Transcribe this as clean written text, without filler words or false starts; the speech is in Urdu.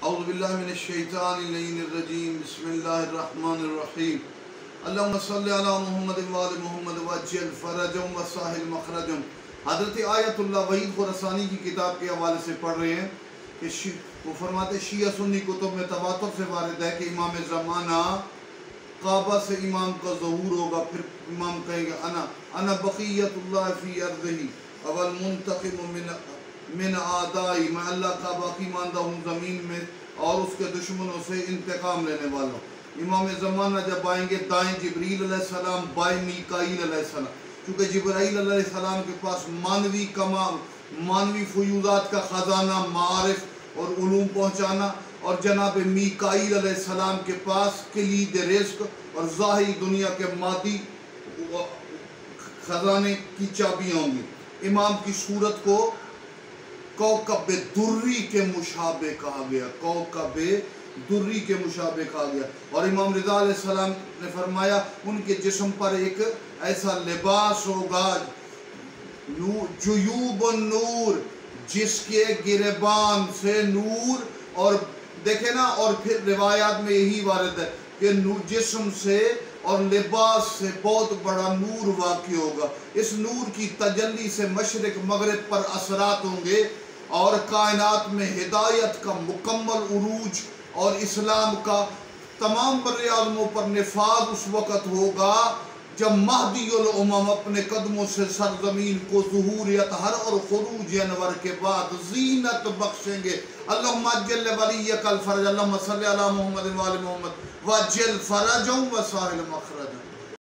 اعوذ باللہ من الشیطان اللعین الرجیم بسم اللہ الرحمن الرحیم اللہم صلی علی محمد وآل محمد وعجل فرجم وساہل مخرجم۔ حضرت آیت اللہ وحید خراسانی کی کتاب کے حوالے سے پڑھ رہے ہیں کہ وہ فرماتے شیعہ سنی کتب میں تواتر سے وارد ہے کہ امام زمانہ کعبہ سے امام کا ظہور ہوگا، پھر امام کہیں گے انا بقیت اللہ فی ارضہی اول منتقم من آدائی، میں اللہ کا باقی ماندہ ہوں زمین میں اور اس کے دشمنوں سے انتقام لینے والا ہوں۔ امام زمانہ جب آئیں گے دائیں جبریل علیہ السلام، بائیں میکائیل علیہ السلام، چونکہ جبرائیل علیہ السلام کے پاس مانوی کمال، مانوی فیوضات کا خزانہ، معارف اور علوم پہنچانا، اور جناب میکائیل علیہ السلام کے پاس کلید رزق اور ظاہری دنیا کے مادی خزانے کی چابیاں ہوں گی۔ امام کی صورت کو کوکب دری کے مشابہ کہا گیا، کوکب دری کے مشابہ کہا گیا، اور امام رضا علیہ السلام نے فرمایا ان کے جسم پر ایک ایسا لباس ہوگا جیوب النور، جس کے گریبان سے نور، اور دیکھیں نا، اور پھر روایات میں یہی وارد ہے کہ جسم سے اور لباس سے بہت بڑا نور واقع ہوگا۔ اس نور کی تجلی سے مشرق مغرب پر اثرات ہوں گے اور کائنات میں ہدایت کا مکمل عروج اور اسلام کا تمام بر اعظموں پر نفاذ اس وقت ہوگا جب مہدی الامم اپنے قدموں سے سرزمین کو ظہور اطہر اور خروج انور کے بعد زینت بخشیں گے۔ اللہم اجل ولیک الفرج، اللہم صلی علی محمد وآل محمد وجل فرجهم وساہل مخرج۔